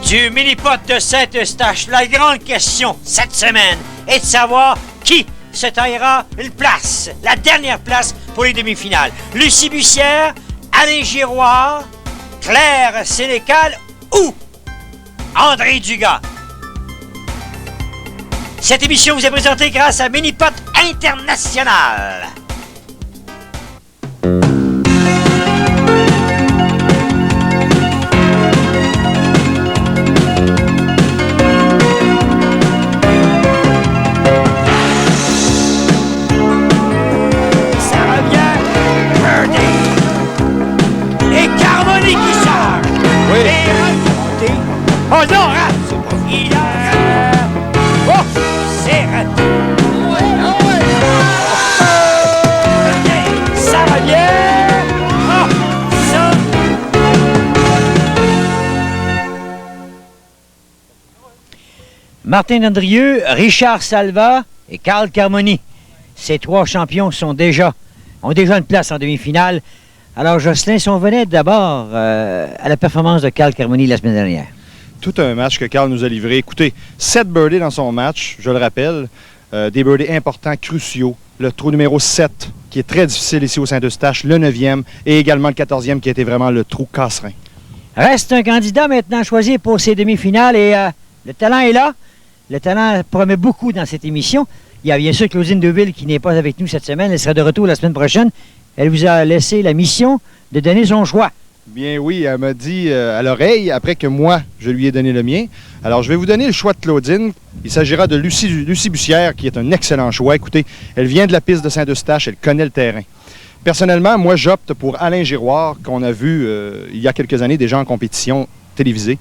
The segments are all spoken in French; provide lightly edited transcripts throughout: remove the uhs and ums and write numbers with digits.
du mini-pot de Saint-Eustache. La grande question cette semaine est de savoir qui se taillera une place, la dernière place pour les demi-finales. Lucie Bussière, Alain Giroir, Claire Sénécal ou André Dugas. Cette émission vous est présentée grâce à Minipot International. Oh non, rate! C'est pas fini. Oh! C'est raté. Ça va bien! Oh! Ça! Martin Dandrieux, Richard Salva et Carl Carmoni. Ces trois champions ont déjà une place en demi-finale. Alors, Jocelyn, si on venait d'abord à la performance de Carl Carmoni la semaine dernière. Tout un match que Carl nous a livré. Écoutez, 7 birdies dans son match, je le rappelle. Des birdies importants, cruciaux. Le trou numéro 7, qui est très difficile ici au Saint-Eustache. Le 9e et également le 14e, qui a été vraiment le trou casse-rein. Reste un candidat maintenant choisi pour ces demi-finales et le talent est là. Le talent promet beaucoup dans cette émission. Il y a bien sûr Claudine Deville qui n'est pas avec nous cette semaine. Elle sera de retour la semaine prochaine. Elle vous a laissé la mission de donner son choix. Bien oui, elle m'a dit à l'oreille, après que moi, je lui ai donné le mien. Alors, je vais vous donner le choix de Claudine. Il s'agira de Lucie Bussière, qui est un excellent choix. Écoutez, elle vient de la piste de Saint-Eustache, elle connaît le terrain. Personnellement, moi, j'opte pour Alain Giroir, qu'on a vu il y a quelques années déjà en compétition télévisée.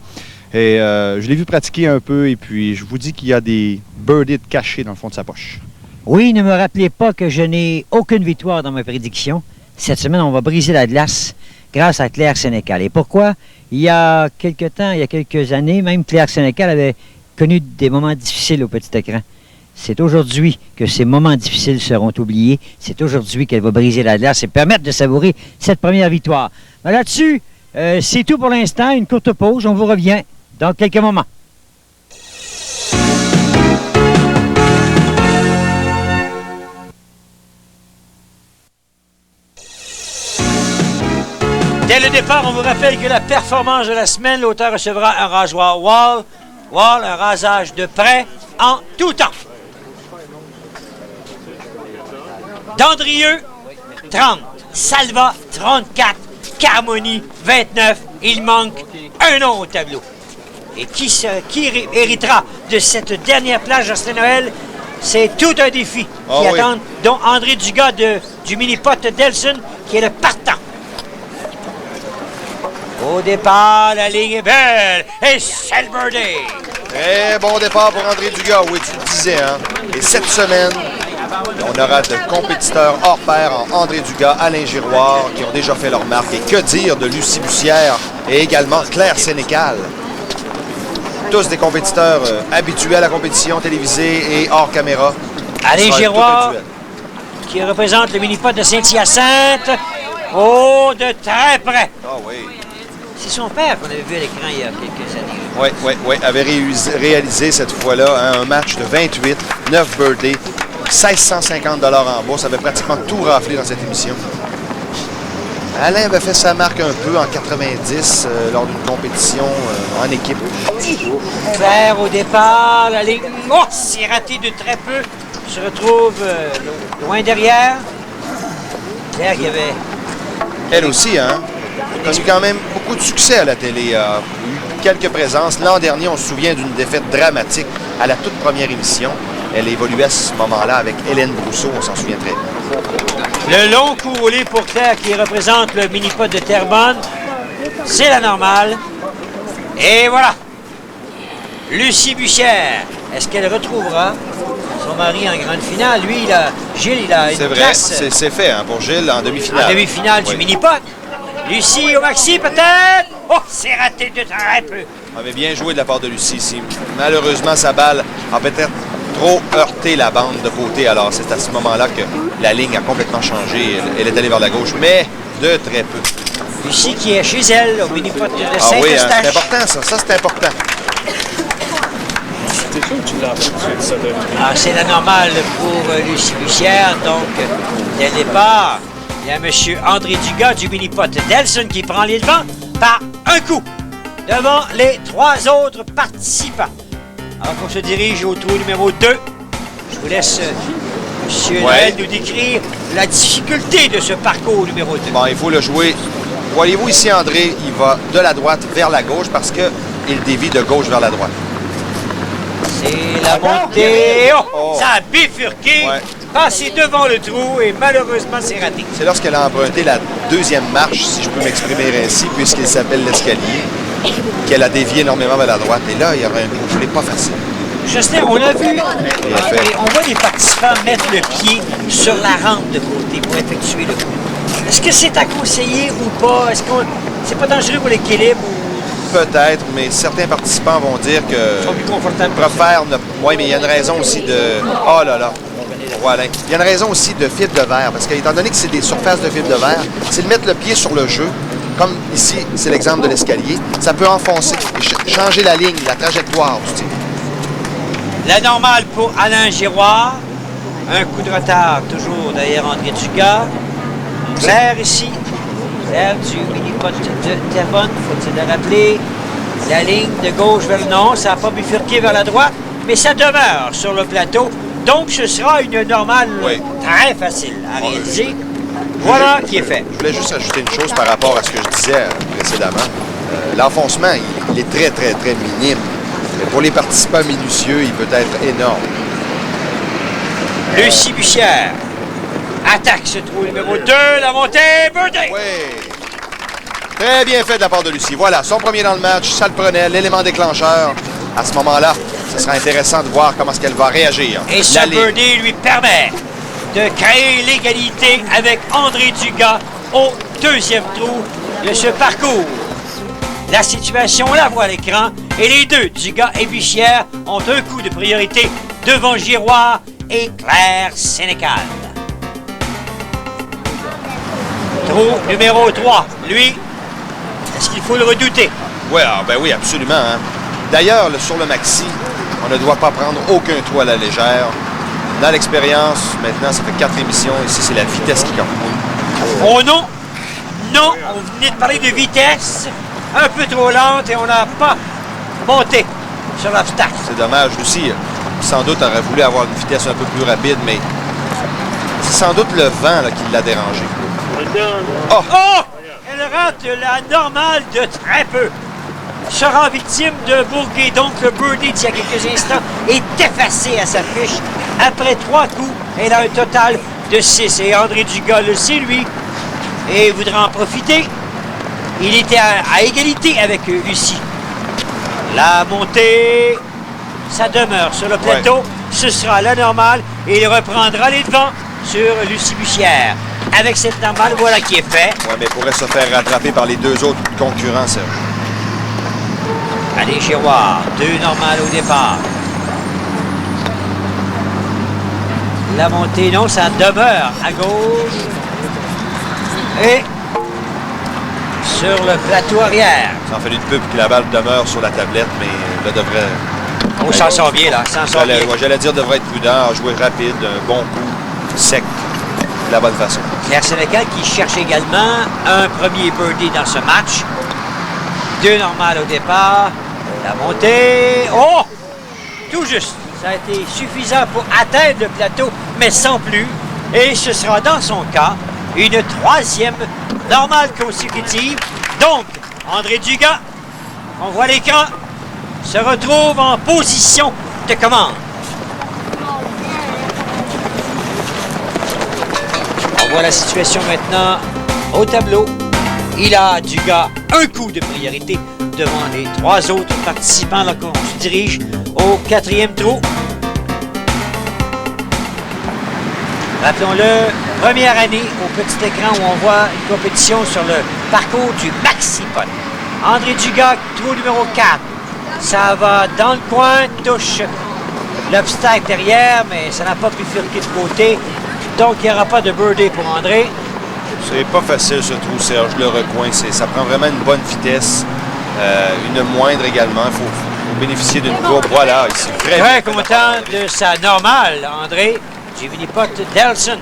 Et je l'ai vu pratiquer un peu, et puis je vous dis qu'il y a des birdies cachés dans le fond de sa poche. Oui, ne me rappelez pas que je n'ai aucune victoire dans ma prédiction. Cette semaine, on va briser la glace grâce à Claire Sénécal. Et pourquoi? Il y a quelques années, même Claire Sénécal avait connu des moments difficiles au petit écran. C'est aujourd'hui que ces moments difficiles seront oubliés. C'est aujourd'hui qu'elle va briser la glace et permettre de savourer cette première victoire. Là-dessus, c'est tout pour l'instant. Une courte pause. On vous revient dans quelques moments. Dès le départ, on vous rappelle que la performance de la semaine, l'auteur recevra un rasoir Wall, un rasage de près en tout temps. Dandrieux, 30. Salva, 34. Carmoni, 29. Il manque un nom au tableau. Et qui héritera de cette dernière place, Jocelyn Noël? C'est tout un défi qui attend, dont André Dugas du mini-pot d'Elson, qui est le partant. Au départ, la ligne est belle et c'est le birdie. Très bon départ pour André Dugas, oui, tu le disais, hein. Et cette semaine, on aura de compétiteurs hors pair en André Dugas, Alain Giroir, qui ont déjà fait leur marque. Et que dire de Lucie Bussière et également Claire Sénécal. Tous des compétiteurs habitués à la compétition télévisée et hors caméra. Alain Giroir, qui représente le mini-pot de Saint-Hyacinthe. Oh, de très près. Ah oui. C'est son père qu'on avait vu à l'écran il y a quelques années. Oui, avait réalisé cette fois-là hein, un match de 28, 9 birdies, 1650 $ en bourse. Ça avait pratiquement tout raflé dans cette émission. Alain avait fait sa marque un peu en 90 lors d'une compétition en équipe. Claire au départ, la ligne, c'est raté de très peu. Se retrouve loin derrière. Claire qui avait... Elle aussi, hein? Parce que quand même beaucoup de succès à la télé. Quelques présences. L'an dernier, on se souvient d'une défaite dramatique à la toute première émission. Elle évoluait à ce moment-là avec Hélène Brousseau, on s'en souvient très bien. Le long coup roulé pour Claire qui représente le mini-pot de Terrebonne. C'est la normale. Et voilà. Lucie Bussière. Est-ce qu'elle retrouvera son mari en grande finale? Lui, Gilles, il a une place. C'est vrai, c'est fait hein, pour Gilles en demi-finale. En demi-finale du mini-pot. Lucie au maxi, peut-être? Oh, c'est raté de très peu. On avait bien joué de la part de Lucie ici. Malheureusement, sa balle a peut-être trop heurté la bande de côté. Alors, c'est à ce moment-là que la ligne a complètement changé. Elle est allée vers la gauche, mais de très peu. Lucie qui est chez elle, au mini-pot de Saint-Eustache. Ah oui, hein, c'est important, ça. Ça, c'est important. T'es sûr que tu l'as appris tout de suite, ça? Ah, c'est la normale pour Lucie Bussière. Donc, dès le départ, il y a M. André Dugas du mini-pot d'Elson qui prend les devants par un coup devant les 3 autres participants. Alors qu'on se dirige au trou numéro 2, je vous laisse M. Noël nous décrire la difficulté de ce parcours numéro 2. Bon, il faut le jouer. Voyez-vous ici, André, il va de la droite vers la gauche parce qu'il dévie de gauche vers la droite. C'est la montée. Oh, Oh. ça a bifurqué, Ouais. passé devant le trou et malheureusement, c'est raté. C'est lorsqu'elle a emprunté la deuxième marche, si je peux m'exprimer ainsi, puisqu'il s'appelle l'escalier, qu'elle a dévié énormément vers la droite. Et là, il y aura un coup pas facile. Justin, on a vu, fait. et on voit les participants mettre le pied sur la rampe de côté pour effectuer le coup. Est-ce que c'est à conseiller ou pas? Est-ce qu'on c'est pas dangereux pour l'équilibre ou Peut-être, mais certains participants vont dire que ils sont plus confortables? préfèrent ne... Oui, mais il y a une raison aussi de... Oh là là! Voilà. Il y a une raison aussi de fibre de verre, parce qu'étant donné que c'est des surfaces de fibre de verre, c'est de mettre le pied sur le jeu, comme ici, c'est l'exemple de l'escalier, ça peut enfoncer, changer la ligne, la trajectoire du tir. La normale pour Alain Giroir. Un coup de retard toujours derrière André Dugas. Claire ici. Claire du mini-pot de Terrebonne, faut-il le rappeler. La ligne de gauche vers le nord, ça n'a pas bifurqué vers la droite, mais ça demeure sur le plateau. Donc ce sera une normale très facile à réaliser. Voilà qui est fait. Je voulais juste ajouter une chose par rapport à ce que je disais précédemment. L'enfoncement, il est très, très, très minime. Mais pour les participants minutieux, il peut être énorme. Lucie Bussière attaque ce trou numéro 2, la montée, birdie! Oui. Très bien fait de la part de Lucie. Voilà, son premier dans le match, ça le prenait, l'élément déclencheur. À ce moment-là, ce sera intéressant de voir comment est-ce qu'elle va réagir. Et ce birdie lui permet de créer l'égalité avec André Dugas au deuxième trou de ce parcours. La situation, on la voit à l'écran, et les deux, Dugas et Bussière, ont un coup de priorité devant Giroir et Claire Sénécal. Trou numéro 3, lui, est-ce qu'il faut le redouter? Ouais, ben oui, absolument. Hein. D'ailleurs, sur le maxi, on ne doit pas prendre aucun trou à la légère. Dans l'expérience, maintenant, ça fait 4 émissions. Ici, c'est la vitesse qui compte. Oh non! Non, on venait de parler de vitesse, un peu trop lente et on n'a pas monté sur l'obstacle. C'est dommage. Lucie, sans doute, aurait voulu avoir une vitesse un peu plus rapide, mais c'est sans doute le vent là, qui l'a dérangé. Oh! Elle rate la normale de très peu. Sera victime de Bourguet. Donc, le birdie d'il y a quelques instants est effacé à sa fiche. Après 3 coups, elle a un total de 6. Et André Dugas le sait, lui, et voudra en profiter. Il était à égalité avec Lucie. La montée, ça demeure sur le plateau. Ouais. Ce sera la normale et il reprendra les devants sur Lucie Bussière. Avec cette normale, voilà qui est fait. Oui, mais pourrait se faire rattraper par les deux autres concurrents, Serge. Allez, Giroir, 2 normales au départ. La montée, non, ça demeure à gauche. Et sur le plateau arrière. Ça en fait une pub que la balle demeure sur la tablette, mais là devrait... On s'en sort bien, là. J'allais dire, devrait être prudent, jouer rapide, un bon coup, sec, de la bonne façon. Claire Sénécal qui cherche également un premier birdie dans ce match. 2 normales au départ. La montée. Oh! Tout juste. Ça a été suffisant pour atteindre le plateau, mais sans plus. Et ce sera dans son cas une 3e normale consécutive. Donc, André Dugas, on voit l'écran, se retrouve en position de commande. On voit la situation maintenant au tableau. Il a, Dugas, un coup de priorité devant les 3 autres participants alors qu'on se dirige au 4e trou. Rappelons-le, première année au petit écran où on voit une compétition sur le parcours du Maxi-Pot. André Dugas, trou numéro 4. Ça va dans le coin, touche l'obstacle derrière, mais ça n'a pas pu bifurquer de côté. Donc, il n'y aura pas de birdie pour André. C'est pas facile ce trou, Serge, le recoin. Ça prend vraiment une bonne vitesse, une moindre également. Il Pour bénéficier d'une courbe. Voilà, ici. Très content de sa normale, André. Jiminy Pot Delson.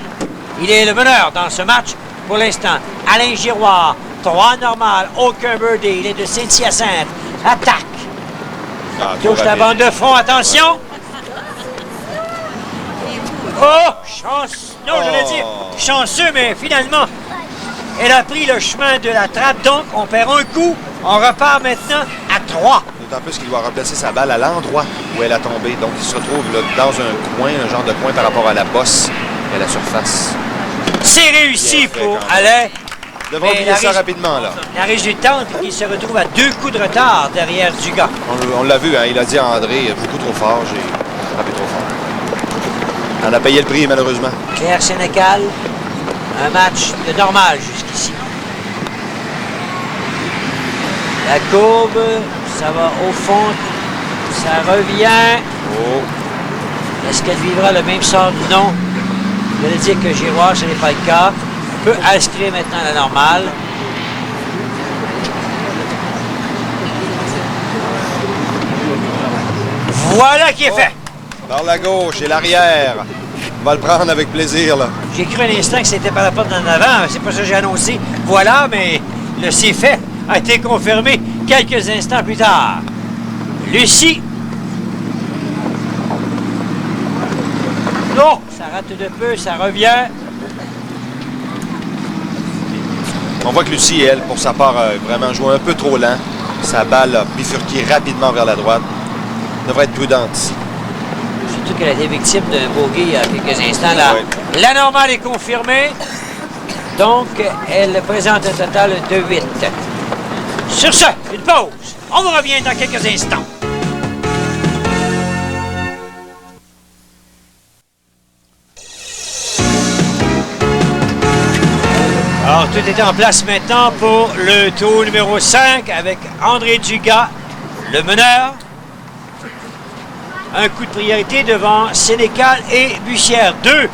Il est le meneur dans ce match pour l'instant. Alain Giroir, 3 normales, aucun birdie. Il est de Saint-Hyacinthe. Attaque. Ah, Touche la bande de fond, attention. Oh, chance. Non, j'allais dire chanceux, mais finalement, elle a pris le chemin de la trappe. Donc, on perd un coup. On repart maintenant à 3. D'autant plus qu'il doit remplacer sa balle à l'endroit où elle a tombé. Donc, il se retrouve là, dans un coin, un genre de coin par rapport à la bosse et à la surface. C'est réussi Bien fait, pour quand même. Alain. Devons Mais oublier ça rapidement, là. La résultante, il se retrouve à 2 coups de retard derrière Dugas. On l'a vu, hein, il a dit à André, beaucoup trop fort, j'ai frappé trop fort. On a payé le prix, malheureusement. Claire Sénécal, un match de normal jusqu'ici. La courbe, ça va au fond, ça revient. Oh, Est-ce qu'elle vivra le même sort? Non. Je vais dire que Giroir, ce n'est pas le cas. Peut inscrire maintenant la normale. Voilà qui est fait. par la gauche et l'arrière. On va le prendre avec plaisir, là. J'ai cru un instant que c'était par la porte d'en avant. C'est pas ça que j'ai annoncé. Voilà, mais le c'est fait a été confirmé quelques instants plus tard. Lucie. Non, ça rate de peu, ça revient. On voit que Lucie, elle, pour sa part, a vraiment joué un peu trop lent. Sa balle a bifurqué rapidement vers la droite. Devrait être prudente ici. Surtout qu'elle a été victime d'un bogey il y a quelques instants. Là. Oui. La normale est confirmée. Donc, elle présente un total de 8. Sur ce, une pause. On vous revient dans quelques instants. Alors, tout est en place maintenant pour le tour numéro 5 avec André Dugas, le meneur. Un coup de priorité devant Sénécal et Bussière. 2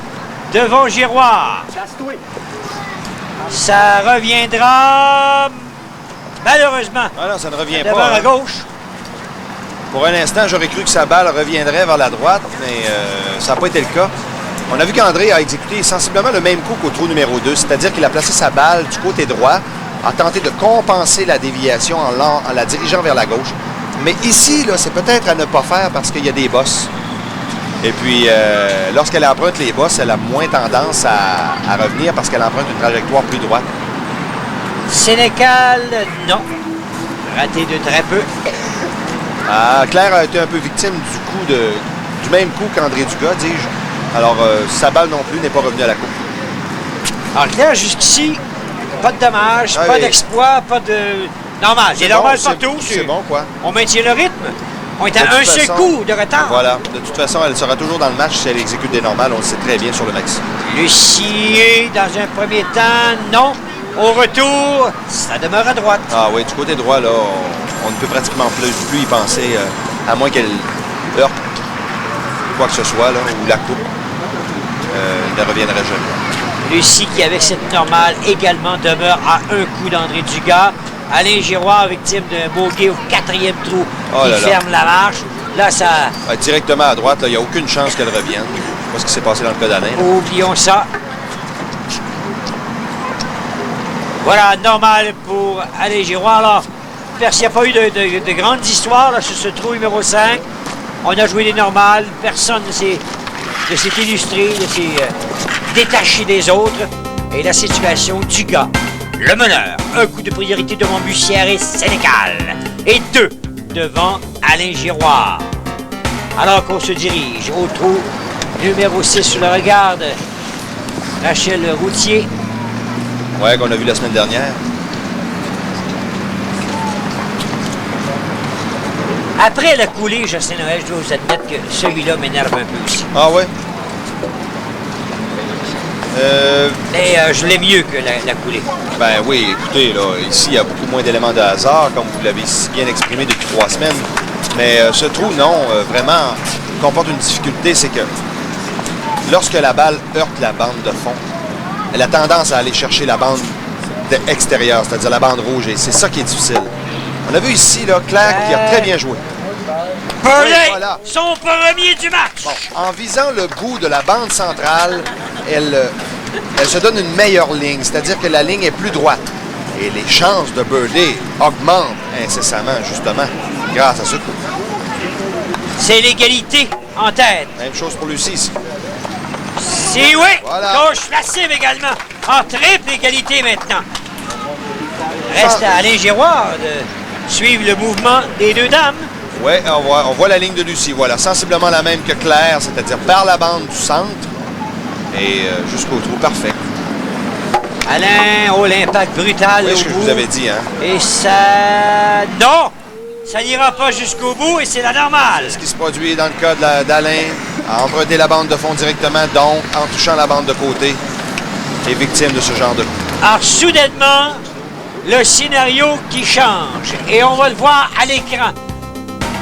devant Giroir. Ça reviendra malheureusement Ah non, ça ne revient devant pas. à Hein. gauche. Pour un instant, j'aurais cru que sa balle reviendrait vers la droite, mais ça n'a pas été le cas. On a vu qu'André a exécuté sensiblement le même coup qu'au trou numéro 2, c'est-à-dire qu'il a placé sa balle du côté droit, a tenté de compenser la déviation en la dirigeant vers la gauche. Mais ici, là, c'est peut-être à ne pas faire parce qu'il y a des bosses. Et puis, lorsqu'elle emprunte les bosses, elle a moins tendance à revenir parce qu'elle emprunte une trajectoire plus droite. Sénécal, non. Raté de très peu. Ah, Claire a été un peu victime du même coup qu'André Dugas, dis-je. Alors, sa balle non plus n'est pas revenue à la coupe. Alors Claire, jusqu'ici, pas de dommages, Ah, pas et- d'exploit, pas de... Normal, c'est normal partout. C'est bon, quoi. On maintient le rythme. On est De à toute un seul façon, coup de retard. Voilà. De toute façon, elle sera toujours dans le match si elle exécute des normales. On le sait très bien sur le maxi. Lucie, dans un premier temps, non. Au retour, ça demeure à droite. Ah oui, du côté droit, là, on ne peut pratiquement plus y penser, à moins qu'elle heurte quoi que ce soit, là, ou la coupe. Ne reviendrait jamais. Lucie qui, avec cette normale, également demeure à un coup d'André Dugas. Alain Giroir, victime d'un bogey au 4e trou Oh qui là là. ferme la marche. Là, ça... Directement à droite, il n'y a aucune chance qu'elle revienne. Je sais pas ce qui s'est passé dans le cas d'Alain. Oublions ça. Voilà, normal pour Alain Giroir. Alors, il n'y a pas eu de grandes histoires là, sur ce trou numéro 5. On a joué des normales. Personne ne s'est illustré, ne s'est détaché des autres. Et la situation du gars, le meneur, un coup de priorité devant Bussière et Sénécal. Et 2 devant Alain Giroir. Alors qu'on se dirige au trou numéro 6 sur le regard de Rachel Routier. Ouais, qu'on a vu la semaine dernière. Après la coulée, Justin Noël, je dois vous admettre que celui-là m'énerve un peu aussi. Ah ouais? Mais je l'ai mieux que la coulée. Ben oui, écoutez, là, ici, il y a beaucoup moins d'éléments de hasard, comme vous l'avez si bien exprimé depuis 3 semaines. Mais ce trou, non, vraiment, comporte une difficulté, c'est que lorsque la balle heurte la bande de fond, elle a tendance à aller chercher la bande extérieure, c'est-à-dire la bande rouge, et c'est ça qui est difficile. On a vu ici, là, Claire qui a très bien joué. Burley, Oui, voilà. son premier du match. Bon, en visant le bout de la bande centrale, elle se donne une meilleure ligne, c'est-à-dire que la ligne est plus droite. Et les chances de birdie augmentent incessamment, justement, grâce à ce coup. C'est l'égalité en tête. Même chose pour Lucie ici. C'est oui. Voilà. Gauche passive également. En triple égalité maintenant. Reste à Alain Giroir de suivre le mouvement des deux dames. Oui, on voit la ligne de Lucie. Voilà, sensiblement la même que Claire, c'est-à-dire par la bande du centre et jusqu'au trou parfait. Alain, oh, l'impact brutal Oui, au ce que je bout. vous avais dit, hein. Et ça... Non! Ça n'ira pas jusqu'au bout et c'est la normale. Ce qui se produit dans le cas d'Alain, a emprunté la bande de fond directement, donc en touchant la bande de côté, est victime de ce genre de coup. Alors, soudainement, le scénario qui change. Et on va le voir à l'écran.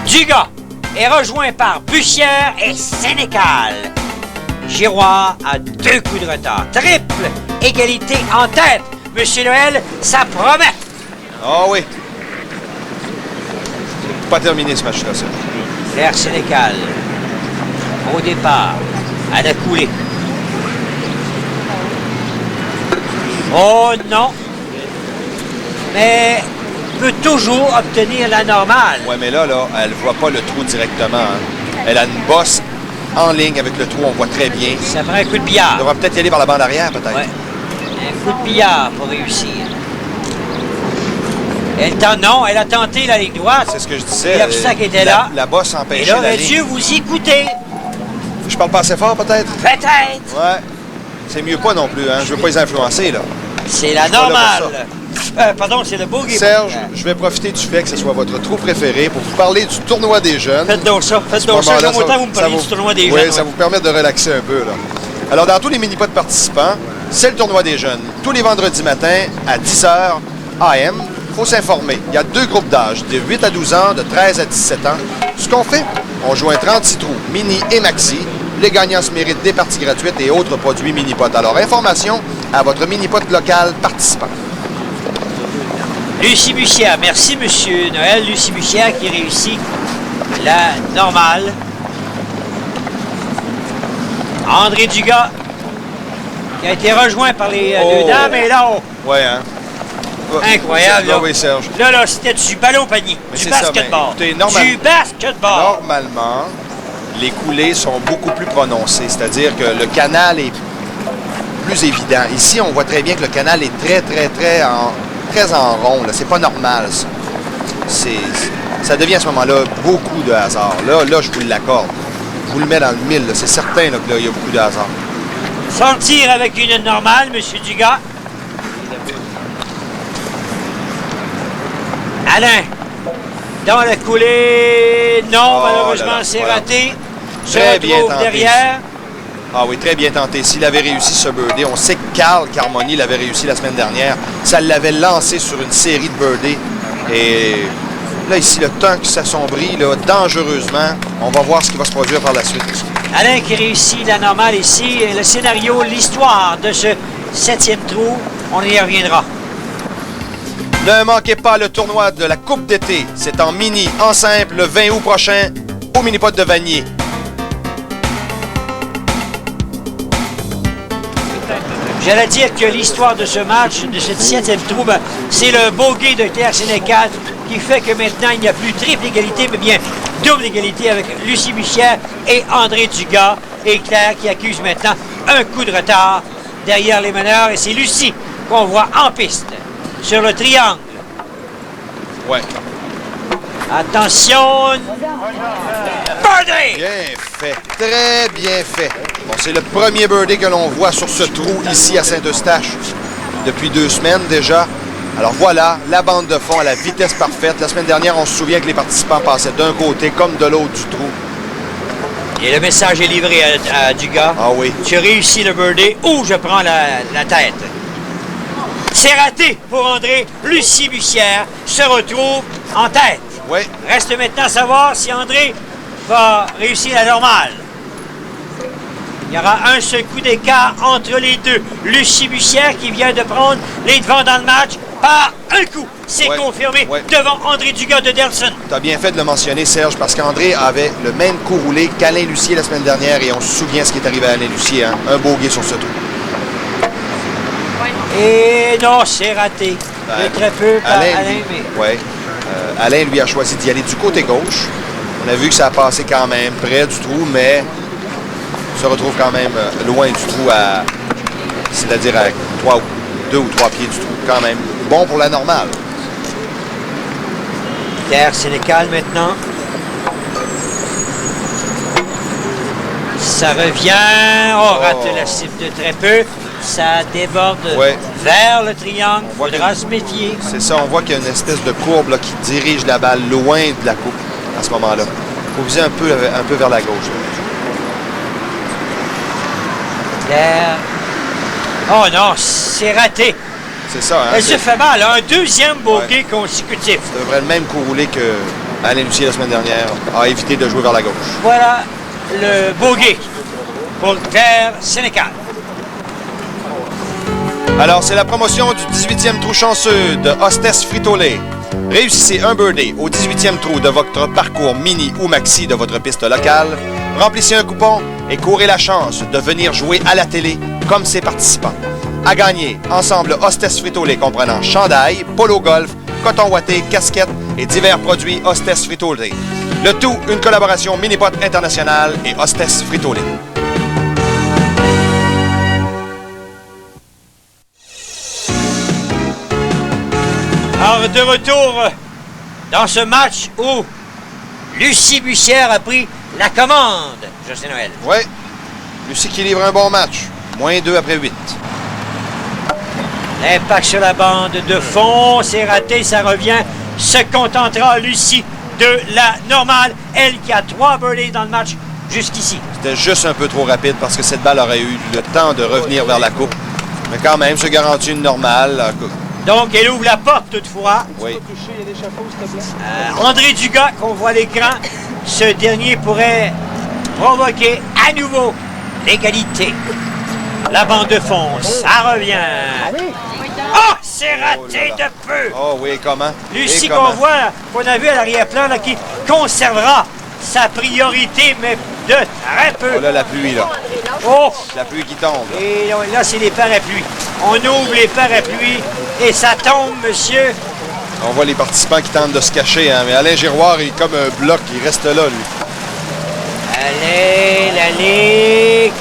Dugas est rejoint par Bussière et Sénécal. Giroir a 2 coups de retard. Triple égalité en tête. Monsieur Noël, ça promet. Ah oui. Pas terminé ce match-là, ça. Claire Sénécal. Au départ, à la coulée. Oh non. Mais peut toujours obtenir la normale. Ouais, mais là, elle voit pas le trou directement, hein. Elle a une bosse en ligne avec le trou, on voit très bien. Ça prend un coup de billard. Elle devra peut-être y aller par la bande arrière, peut-être. Ouais. Un coup de billard pour réussir. Non, elle a tenté la ligne droite. C'est ce que je disais. Et l'obstacle était là. La bosse Et empêchait là, la Dieu, ligne. vous écoutez. Je parle pas assez fort, peut-être? Peut-être. Ouais. C'est mieux pas non plus, hein. Je veux pas les influencer, là. C'est la suis pas là pour normale. Pardon, c'est le bogey. Serge, je vais profiter du fait que ce soit votre trou préféré pour vous parler du tournoi des jeunes. Faites donc ça. Faites donc ça. moment-là, J'aime autant vous me parlez du tournoi des oui, jeunes. ça vous permet de relaxer un peu, là. Alors, dans tous les mini-pods participants, c'est le tournoi des jeunes. Tous les vendredis matins à 10h AM. Il faut s'informer. Il y a 2 groupes d'âge, de 8 à 12 ans, de 13 à 17 ans. Ce qu'on fait, on joue un 36 trous, mini et maxi. Les gagnants se méritent des parties gratuites et autres produits mini-pods. Alors, information à votre mini-pod local participant. Lucie Bussière. Merci, Monsieur Noël. Lucie Bussière qui réussit la normale. André Dugas qui a été rejoint par les deux dames. Et là, Ouais, hein? incroyable. Là, Oui, Serge. là, c'était du ballon panier. Mais Du c'est ça, basketball. mais écoutez, Du basketball. Normalement, les coulées sont beaucoup plus prononcées, c'est-à-dire que le canal est plus évident. Ici, on voit très bien que le canal est très en rond. C'est pas normal, ça. Ça devient à ce moment-là beaucoup de hasard. Là, je vous l'accorde. Je vous le mets dans le mille. C'est certain là, que là, il y a beaucoup de hasard. Sortir avec une normale, Monsieur Dugas. Alain, dans la coulée, non, malheureusement, là là, c'est voilà. raté. Se Très bien retrouve tenté. derrière. Ah oui, très bien tenté. S'il avait réussi ce birdie, on sait que Carl Carmoni l'avait réussi la semaine dernière. Ça l'avait lancé sur une série de birdies. Et là, ici, le temps qui s'assombrit là, dangereusement. On va voir ce qui va se produire par la suite. Alain qui réussit la normale ici. Le scénario, l'histoire de ce 7e trou, on y reviendra. Ne manquez pas le tournoi de la Coupe d'été. C'est en mini, en simple, le 20 août prochain, au Mini-Pod de Vanier. J'allais dire que l'histoire de ce match, de cette 7e trou, ben, c'est le bogey de Claire Sénécal qui fait que maintenant, il n'y a plus triple égalité, mais bien double égalité avec Lucie Bussière et André Dugas. Et Claire qui accuse maintenant un coup de retard derrière les meneurs. Et c'est Lucie qu'on voit en piste sur le triangle. Ouais. Attention! Birdie! Bien fait. Très bien fait. Bon, c'est le premier birdie que l'on voit sur ce trou ici à Saint-Eustache depuis 2 semaines déjà. Alors voilà, la bande de fond à la vitesse parfaite. La semaine dernière, on se souvient que les participants passaient d'un côté comme de l'autre du trou. Et le message est livré à Dugas. Ah oui. Tu réussis le birdie ou je prends la tête. C'est raté pour André. Lucie Bussière se retrouve en tête. Oui. Reste maintenant à savoir si André va réussir la normale. Il y aura un seul coup d'écart entre les deux. Lucie Bussière qui vient de prendre les devants dans le match par un coup. C'est Ouais. confirmé Ouais. devant André Dugas de Delson. Tu as bien fait de le mentionner, Serge, parce qu'André avait le même coup roulé qu'Alain Lucier la semaine dernière et on se souvient ce qui est arrivé à Alain Lucier. Hein? Un bogey sur ce trou. Et non, c'est raté. De très peu par Alain, mais... Ouais. Alain, lui, a choisi d'y aller du côté gauche. On a vu que ça a passé quand même près du trou, mais se retrouve quand même loin du trou, c'est-à-dire à 2 ou 3 pieds du trou. Quand même bon pour la normale. Claire Sénécal maintenant. Ça revient. Oh, rate la cible de très peu. Ça déborde Ouais. vers le triangle. voit Faudra que- se méfier. C'est ça, on voit qu'il y a une espèce de courbe là, qui dirige la balle loin de la coupe à ce moment-là. Il faut viser un peu vers la gauche. Là. Claire. Oh non, c'est raté. C'est ça, hein? Elle se C'est fait mal. Un deuxième bogey consécutif. à peu près le même coup roulé que Alain Lucier la semaine dernière a évité de jouer vers la gauche. Voilà le bogey pour Claire Sénécal. Alors, c'est la promotion du 18e trou chanceux de Hostess Frito-Lay. Réussissez un birdie au 18e trou de votre parcours mini ou maxi de votre piste locale. Remplissez un coupon et courez la chance de venir jouer à la télé comme ses participants. À gagner, ensemble Hostess Frito-Lay comprenant chandail, polo golf, coton ouaté, casquette et divers produits Hostess Frito-Lay. Le tout, une collaboration Minipot International et Hostess Frito-Lay. Alors, de retour dans ce match où Lucie Bussière a pris la commande. José Noël. Oui, Lucie qui livre un bon match. Moins 2 après 8. L'impact sur la bande de fond, c'est raté, ça revient. Se contentera Lucie de la normale. Elle qui a 3 birdies dans le match jusqu'ici. C'était juste un peu trop rapide parce que cette balle aurait eu le temps de revenir vers la coupe. Mais quand même, se garantit une normale. Donc, elle ouvre la porte toutefois. Oui. André Dugas, qu'on voit à l'écran, ce dernier pourrait provoquer à nouveau l'égalité. La bande de fond, ça revient. Oh, c'est raté de peu. Oh oui, comment? Lucie Et comment? qu'on a vu à l'arrière-plan, là, qui conservera sa priorité, mais de très peu. Oh là, la pluie, là. Oh! La pluie qui tombe. Là. Et là, c'est les parapluies. On ouvre les parapluies et ça tombe, monsieur. On voit les participants qui tentent de se cacher, hein, mais Alain Giroir est comme un bloc, il reste là, lui. Allez, l'allée.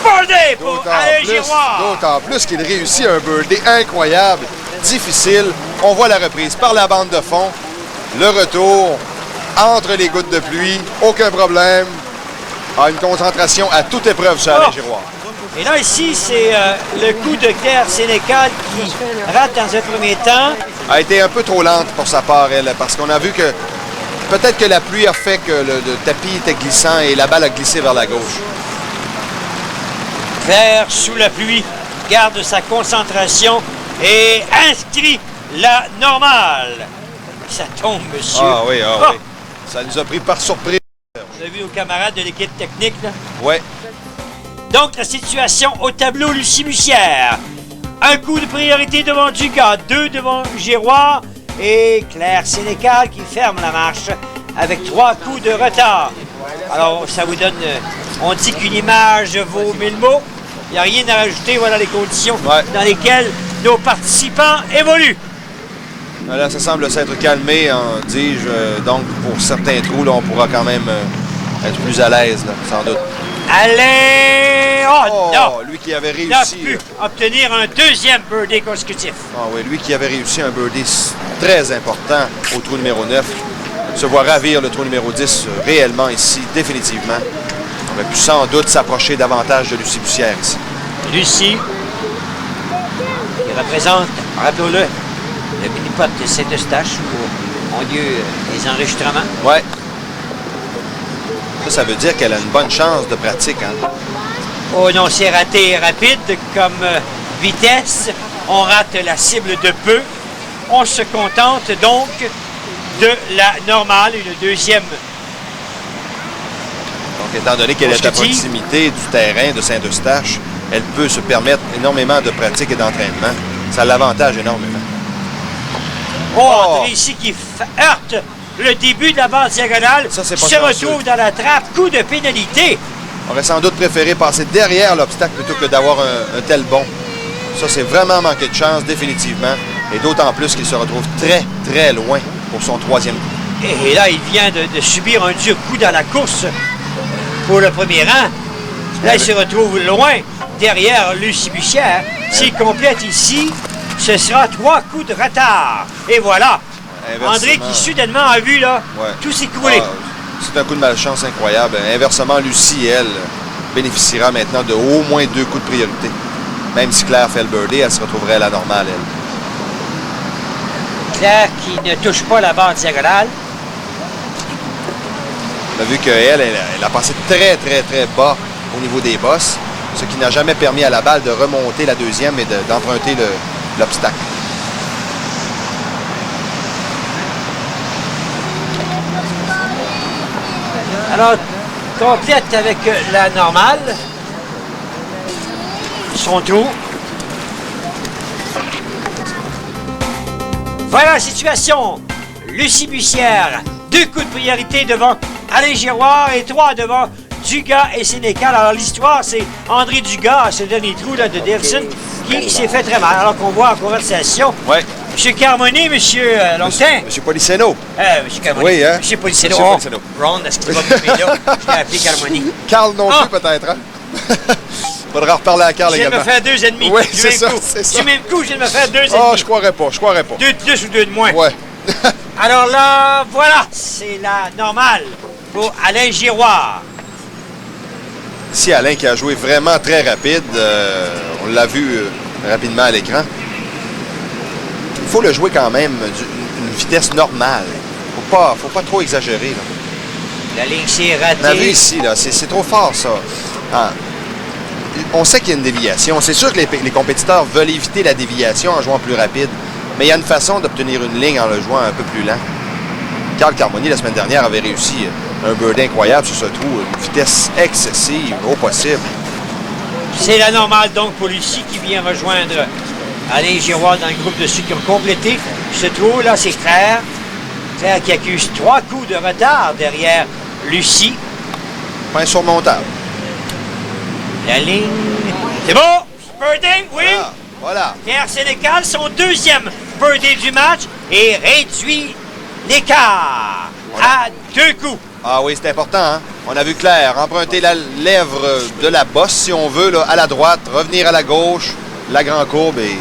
Birdie pour Alain Giroir. D'autant plus qu'il réussit un birdie incroyable, difficile. On voit la reprise par la bande de fond. Le retour entre les gouttes de pluie, aucun problème. Une concentration à toute épreuve sur Alain Giroir. Et là, ici, c'est le coup de Claire Sénécal qui rate dans un premier temps. A été un peu trop lente pour sa part, elle, parce qu'on a vu que peut-être que la pluie a fait que le tapis était glissant et la balle a glissé vers la gauche. Claire, sous la pluie, garde sa concentration et inscrit la normale. Ça tombe, monsieur. Ah oui, Oh! oui. Ça nous a pris par surprise. Vous avez vu nos camarades de l'équipe technique, là? Oui. Donc, la situation au tableau, Lucie Bussière. Un coup de priorité devant Dugas, 2 devant Giroir et Claire Sénécal qui ferme la marche avec 3 coups de retard. Alors, ça vous donne... on dit qu'une image vaut 1000 mots. Il n'y a rien à rajouter. Voilà les conditions dans lesquelles nos participants évoluent. Là, ça semble s'être calmé, dis-je. Donc, pour certains trous, là, on pourra quand même être plus à l'aise, là, sans doute. Allez! Oh, non! Lui qui avait Il a réussi. pu obtenir un deuxième birdie consécutif. Ah oui, lui qui avait réussi un birdie très important au trou numéro 9. Se voit ravir le trou numéro 10 réellement ici, définitivement. On aurait pu sans doute s'approcher davantage de Lucie Bussière ici. Lucie, qui représente, rappelons-le, le mini-pot de Saint-Eustache où ont lieu les enregistrements. Ouais. Ça veut dire qu'elle a une bonne chance de pratique, hein? Oh non, c'est raté rapide comme vitesse. On rate la cible de peu. On se contente donc de la normale, une deuxième. Donc, étant donné qu'elle est à proximité du terrain de Saint-Eustache, elle peut se permettre énormément de pratique et d'entraînement. Ça l'avantage énormément. André ici qui heurte le début de la bande diagonale. Ça, c'est pas se chanceux. retrouve dans la trappe. Coup de pénalité. On aurait sans doute préféré passer derrière l'obstacle plutôt que d'avoir un tel bond. Ça, c'est vraiment manqué de chance, définitivement. Et d'autant plus qu'il se retrouve très, très loin pour son troisième coup. Et là, il vient de subir un dur coup dans la course pour le premier rang. Là, il se retrouve loin derrière Lucie Bussière. S'il complète ici, ce sera 3 coups de retard. Et voilà. André qui soudainement a vu là, tout s'écrouler. C'est un coup de malchance incroyable. Inversement, Lucie, elle, bénéficiera maintenant de au moins 2 coups de priorité. Même si Claire fait le birdie, elle se retrouverait à la normale, elle. Claire qui ne touche pas la barre diagonale. On a vu qu'elle, elle a passé très, très, très bas au niveau des bosses, ce qui n'a jamais permis à la balle de remonter la deuxième et d'emprunter l'obstacle. Alors, complète avec la normale. Son trou. Voilà la situation. Lucie Bussière, 2 coups de priorité devant Alain Giroir et 3 devant Dugas et Sénécal. Alors l'histoire, c'est André Dugas, ce dernier trou là, de Delson, qui s'est fait très mal. Alors qu'on voit en conversation, Ouais. M. Carmoni, M. Longtin. Monsieur Policeno. M. Carmoni. Oui, hein? M. Policeno. Monsieur Policeno. Ron, est-ce que tu vas me là? Je l'ai appelé Carmoni. Carl non plus, peut-être, hein? Faudra reparler à Carl Je viens de également. me faire 2 ennemis. Oui, Du c'est même ça, coup. c'est ça. Du même coup, je viens de me faire 2 ennemis. Oh, je croirais pas, je croirais pas. 2 de plus ou 2 de moins. Ouais. Alors là, voilà, c'est la normale pour Alain Giroir. Ici, Alain qui a joué vraiment très rapide. On l'a vu rapidement à l'écran. Il faut le jouer quand même d'une vitesse normale. Faut pas trop exagérer, là. La ligne s'est On a vu ratée. ici, là, c'est trop fort, ça. Ah. On sait qu'il y a une déviation. C'est sûr que les compétiteurs veulent éviter la déviation en jouant plus rapide. Mais il y a une façon d'obtenir une ligne en le jouant un peu plus lent. Carl Carmoni, la semaine dernière, avait réussi un birdie incroyable sur ce trou, une vitesse excessive, au possible. C'est la normale donc pour Lucie qui vient rejoindre Alain Giroir dans le groupe de ceux qui ont complété ce trou. Là, c'est Claire. Claire qui accuse 3 coups de retard derrière Lucie. Pas insurmontable. La ligne. C'est bon! Birdie, oui! Voilà. Pierre Sénécal, son 2e birdie du match et réduit l'écart à 2 coups. Ah oui, c'est important, hein? On a vu Claire emprunter la lèvre de la bosse, si on veut, là, à la droite, revenir à la gauche, la grande courbe, et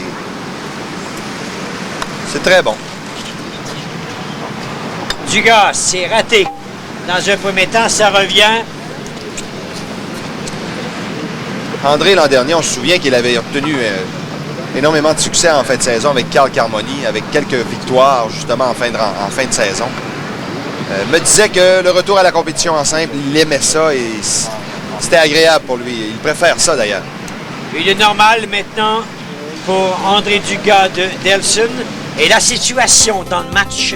c'est très bon. Dugas, c'est raté. Dans un premier temps, ça revient. André, l'an dernier, on se souvient qu'il avait obtenu énormément de succès en fin de saison avec Carl Carmoni, avec quelques victoires, justement, en fin de saison. Me disait que le retour à la compétition en simple, il aimait ça et c'était agréable pour lui. Il préfère ça, d'ailleurs. Il est normal maintenant pour André Dugas de Delson. Et la situation dans le match,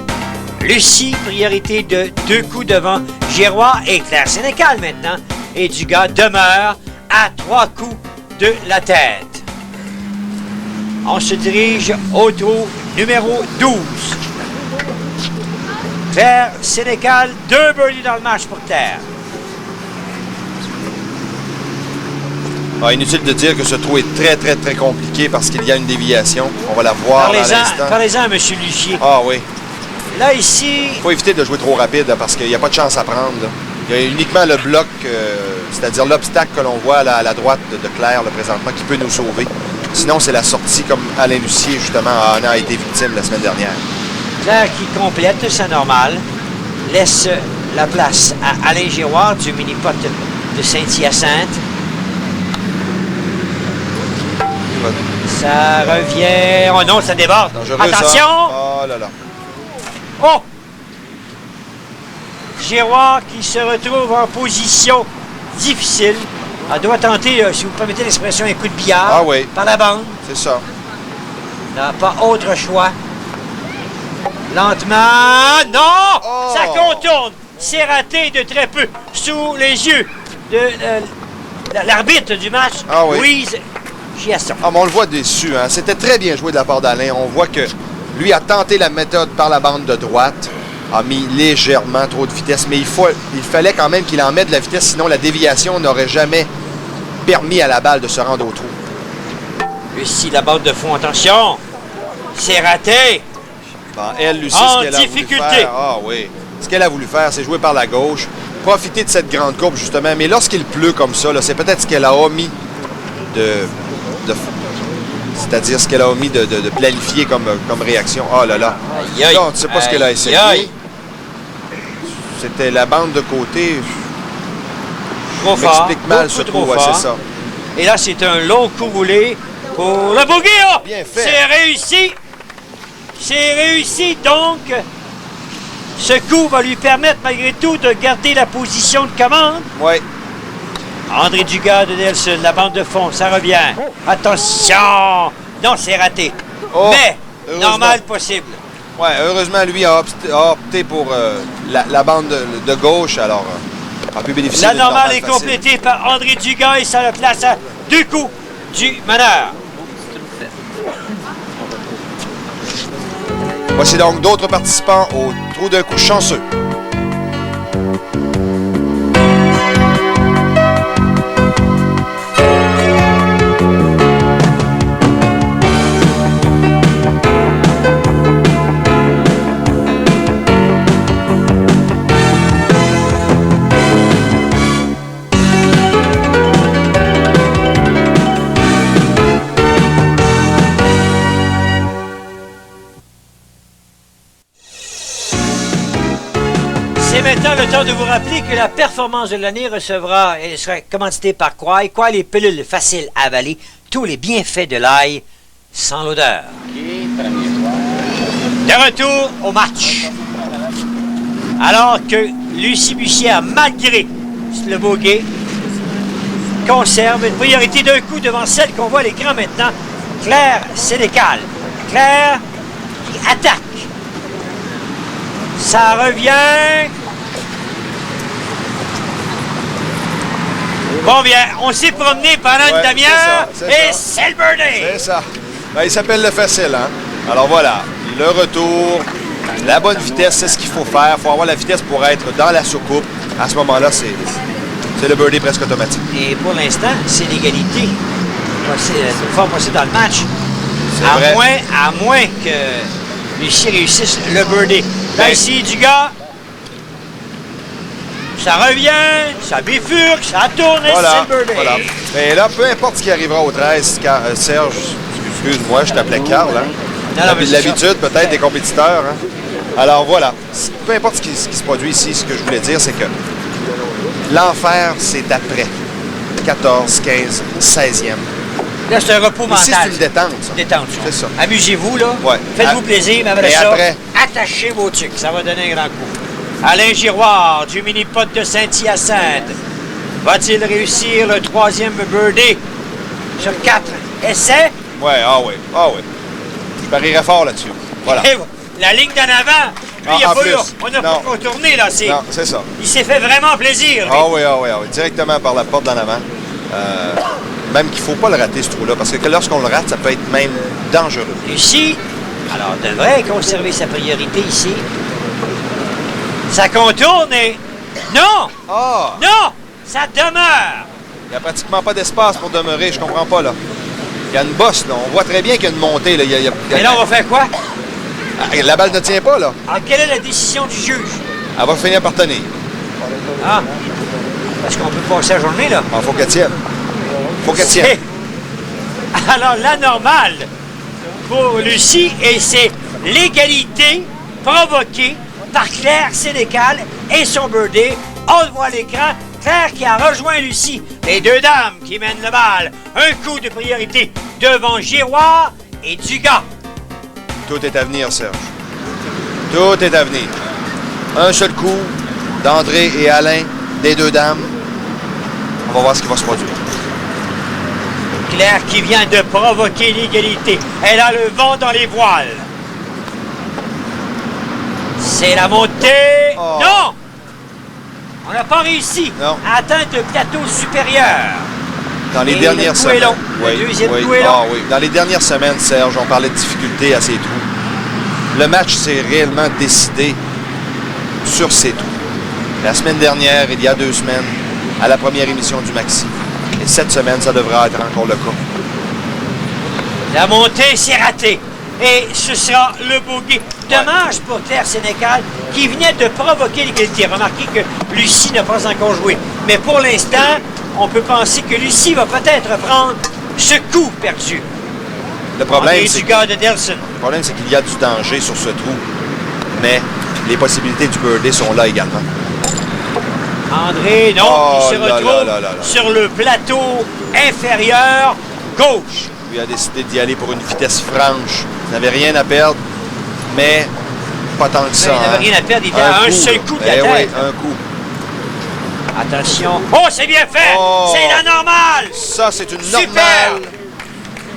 Lucie, priorité de 2 coups devant Giroir et Claire Sénécal maintenant. Et Dugas demeure à 3 coups de la tête. On se dirige au trou numéro 12. Claire Sénécal, 2 birdies dans le match pour terre. Ah, inutile de dire que ce trou est très, très, très compliqué parce qu'il y a une déviation. On va la voir à l'instant. Parlez-en à M. Lucier. Ah oui. Là, ici, Il faut éviter de jouer trop rapide là, parce qu'il n'y a pas de chance à prendre. Là. Il y a uniquement le bloc, c'est-à-dire l'obstacle que l'on voit là, à la droite de Claire là, présentement qui peut nous sauver. Sinon, c'est la sortie comme Alain Lucier, justement, en a été victime la semaine dernière. Claire qui complète sa normale, laisse la place à Alain Giroir du mini-pot de Saint-Hyacinthe. Ça revient... Oh non, ça déborde. Dangereux, Attention! ça. Oh là là. Oh! Giroir qui se retrouve en position difficile. Elle doit tenter, si vous permettez l'expression, un coup de billard Ah oui. par la bande. C'est ça. N'a pas autre choix. Lentement. Non! Oh! Ça contourne. C'est raté de très peu. Sous les yeux de l'arbitre du match, Ah oui. Louise Giasson. Ah, mais on le voit déçu. Hein? C'était très bien joué de la part d'Alain. On voit que Lui a tenté la méthode par la bande de droite, a mis légèrement trop de vitesse, mais il fallait quand même qu'il en mette de la vitesse, sinon la déviation n'aurait jamais permis à la balle de se rendre au trou. Lucie, la bande de fond, attention! C'est raté! Bon, elle, Lucie, En ce qu'elle a voulu difficulté. faire... Ah oui. Ce qu'elle a voulu faire, c'est jouer par la gauche, profiter de cette grande courbe, justement. Mais lorsqu'il pleut comme ça, là, c'est peut-être ce qu'elle a omis c'est-à-dire ce qu'elle a omis de planifier comme réaction. Oh là là. Aïe, aïe. Là, on ne sait pas ce qu'elle a essayé. Aïe. C'était la bande de côté. Trop Je fort. m'explique mal, Beaucoup ce trop trou, ouais, fort. c'est ça. Et là, c'est un long coup roulé pour le bogey. Oh! Bien fait. C'est réussi. C'est réussi, donc. Ce coup va lui permettre, malgré tout, de garder la position de commande. Oui. André Dugas de Nelson, la bande de fond, ça revient. Attention! Non, c'est raté. Oh, Mais, heureusement. normal possible. Ouais, heureusement, lui a opté pour la bande de gauche, alors a pu bénéficier La d'une normale est facile. complétée par André Dugas et ça le place à 2 coups du meneur. Voici donc d'autres participants au trou d'un coup chanceux. C'est maintenant le temps de vous rappeler que la performance de l'année elle sera commanditée par Quai. Quai, les pilules faciles à avaler, tous les bienfaits de l'ail sans l'odeur. De retour au match. Alors que Lucie Bussière, malgré le bogey, conserve une priorité d'un coup devant celle qu'on voit à l'écran maintenant, Claire Sénécal. Claire qui attaque. Ça revient. Bon, bien, on s'est promené pendant une Ouais, demi-heure c'est ça, et c'est c'est le birdie. C'est ça. Ben, il s'appelle le facile, hein? Alors voilà, le retour, la bonne vitesse, c'est ce qu'il faut faire. Il faut avoir la vitesse pour être dans la soucoupe. À ce moment-là, c'est le birdie presque automatique. Et pour l'instant, c'est l'égalité. C'est fort possible dans le match. C'est À vrai. moins que Lucie réussisse le birdie. Là, Ben- ici, Dugas. Ça revient, ça bifurque, ça tourne et Voilà, c'est le birdie. voilà. Mais là, peu importe ce qui arrivera au 13, Serge, excuse-moi, je t'appelais Carl, hein? Non, mais c'est L'habitude, peut-être, des compétiteurs, hein? Alors voilà, peu importe ce qui se produit ici, ce que je voulais dire, c'est que l'enfer, c'est après 14, 15, 16e. Là, c'est un repos Ici, mental. c'est une détente, ça. Détente, C'est ça. Amusez-vous, là. Ouais. Faites-vous plaisir, mais après Et ça, après? attachez vos trucs. Ça va donner un grand coup. Alain Giroir, du mini-pot de Saint-Hyacinthe. Va-t-il réussir le 3e birdie sur 4 essais? Ouais, ah oui. Je parierais fort là-dessus. Voilà. Et la ligne d'en avant, lui, il a En pas eu, plus. on n'a Non. pas retourné, là. Non, c'est ça. Il s'est fait vraiment plaisir. lui. Ah oui. Directement par la porte d'en avant. Même qu'il ne faut pas le rater, ce trou-là, parce que lorsqu'on le rate, ça peut être même dangereux. Lucie, alors, devrait conserver sa priorité ici. Ça contourne et... Non! Ah! Non! Ça demeure! Il n'y a pratiquement pas d'espace pour demeurer, je comprends pas, là. Il y a une bosse, là. On voit très bien qu'il y a une montée, là. Et là, on va faire quoi? Ah, la balle ne tient pas, là. Alors, quelle est la décision du juge? Elle va finir par tenir. Ah! Parce qu'on peut passer la journée, là. Il faut qu'elle tienne. Faut qu'elle tienne. C'est- Alors, la normale pour Lucie, et c'est l'égalité provoquée par Claire Sénécal et son birdie. On le voit à l'écran. Claire qui a rejoint Lucie. Les deux dames qui mènent le bal. Un coup de priorité devant Giroir et Dugas. Tout est à venir, Serge. Tout est à venir. Un seul coup d'André et Alain, des deux dames. On va voir ce qui va se produire. Claire qui vient de provoquer l'égalité. Elle a le vent dans les voiles. C'est la montée. Oh. Non! On n'a pas réussi Non. à atteindre le plateau supérieur. Dans les Et dernières le coup est semaines. long. Le deuxième coup est long. Ah oui. Dans les dernières semaines, Serge, on parlait de difficultés à ces trous. Le match s'est réellement décidé sur ces trous. La semaine dernière, il y a 2 semaines, à la première émission du Maxi. Et cette semaine, ça devrait être encore le cas. La montée s'est ratée. Et ce sera le bogey. Dommage pour Claire Sénécal qui venait de provoquer l'égalité. Remarquez que Lucie n'a pas encore joué. Mais pour l'instant, on peut penser que Lucie va peut-être prendre ce coup perdu. Le problème, c'est du gars de Delson. Le problème, c'est qu'il y a du danger sur ce trou, mais les possibilités du birdie sont là également. André, non, Oh il se là retrouve là là. sur le plateau inférieur gauche. Lui a décidé d'y aller pour une vitesse franche. Il n'avait rien à perdre, mais pas tant que ça. Il n'avait rien à perdre, il était à un seul coup de la Eh oui, tête. un coup. Attention. Oh, c'est bien fait! Oh. C'est la normale! Ça, c'est une Super! normale.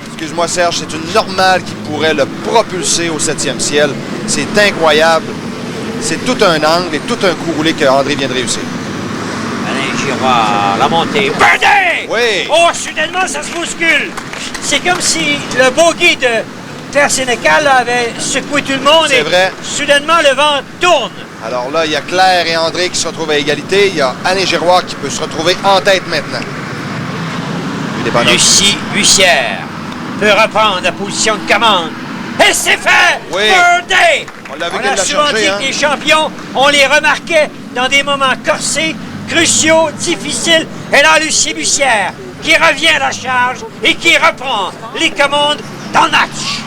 Excuse-moi, Serge, c'est une normale qui pourrait le propulser au 7e ciel. C'est incroyable. C'est tout un angle et tout un coup roulé que André vient de réussir. Alain Giroir, la montée. Birdie! Oui. Oh, soudainement, ça se bouscule. C'est comme si le bogey de Claire Sénécal avait secoué tout le monde. C'est vrai. Soudainement, le vent tourne. Alors là, il y a Claire et André qui se retrouvent à égalité. Il y a Alain Giroir qui peut se retrouver en tête maintenant. Lucie Bussière peut reprendre la position de commande. Et c'est fait! Oui. Birdie! On l'a vu On qu'elle a l'a souvent cherché, dit hein? que les champions, on les remarquait dans des moments corsés, cruciaux, difficiles. Et là, Lucie Bussière qui revient à la charge et qui reprend les commandes dans le match.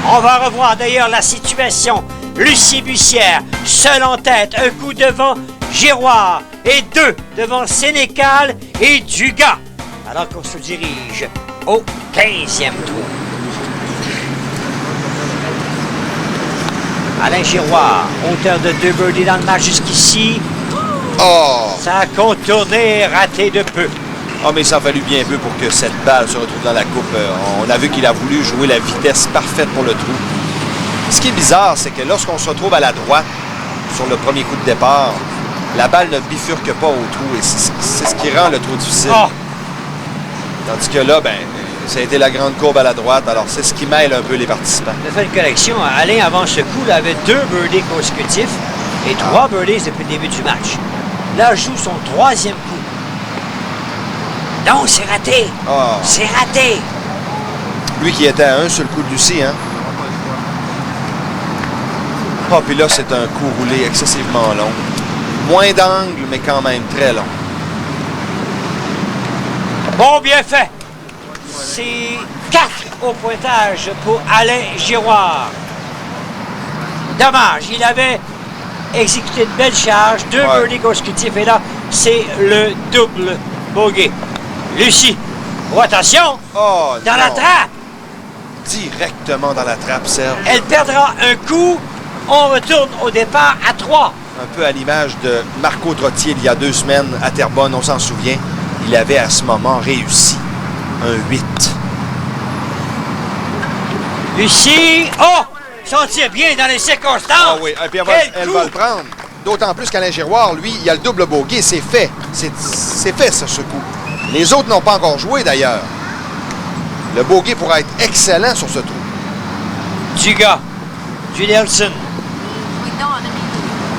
On va revoir d'ailleurs la situation. Lucie Bussière, seule en tête, un coup devant Giroir et 2 devant Sénécal et Dugas. Alors qu'on se dirige au 15e tour. Alain Giroir, auteur de 2 birdies dans le match jusqu'ici. Oh! Ça a contourné, raté de peu. Oh, mais ça a fallu bien peu pour que cette balle se retrouve dans la coupe. On a vu qu'il a voulu jouer la vitesse parfaite pour le trou. Ce qui est bizarre, c'est que lorsqu'on se retrouve à la droite, sur le premier coup de départ, la balle ne bifurque pas au trou et c'est ce qui rend le trou difficile. Oh. Tandis que là, ben, ça a été la grande courbe à la droite, alors c'est ce qui mêle un peu les participants. On a fait une correction. Alain, avant ce coup, là, avait 2 birdies consécutifs et 3 birdies depuis le début du match. Là, joue son 3e coup. Non, c'est raté. Ah. C'est raté. Lui qui était à 1 sur le coup de Lucie, hein? Ah, puis là, c'est un coup roulé excessivement long. Moins d'angle, mais quand même très long. Bon, bien fait. C'est 4 au pointage pour Alain Giroir. Dommage, il avait exécuté de belles charges, 2 Ouais. birdies consécutifs, et là, c'est le double bogey. Lucie, oh, attention, Oh, dans la non. trappe. Directement dans la trappe, Serge. Elle perdra un coup. On retourne au départ à 3. Un peu à l'image de Marco Trottier il y a 2 semaines à Terrebonne, on s'en souvient. Il avait à ce moment réussi un 8. Lucie, oh, sentir bien dans les circonstances. Ah oui, et puis Quel elle coup. va le prendre. D'autant plus qu'Alain Giroir, lui, il a le double bogey, c'est fait. C'est fait, ce coup. Les autres n'ont pas encore joué, d'ailleurs. Le bogey pourra être excellent sur ce trou. Dugas, Nelson.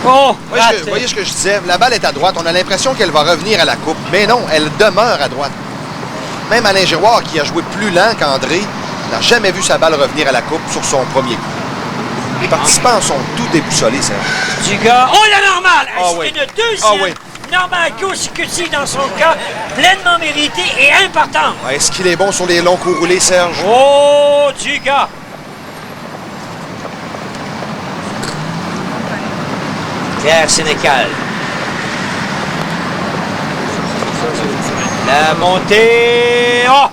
Oh, Voyez ce que je disais? La balle est à droite. On a l'impression qu'elle va revenir à la coupe. Mais non, elle demeure à droite. Même Alain Giroir, qui a joué plus lent qu'André, n'a jamais vu sa balle revenir à la coupe sur son premier coup. Les participants sont tout déboussolés, ça. Dugas, oh, la normale. Ah C'est oui. une deuxième Ah oui. normale consécutive dans son cas, pleinement méritée et importante. Est-ce qu'il est bon sur les longs coups roulés, Serge? Oh, Dugas. Claire Sénécal. La montée. Oh!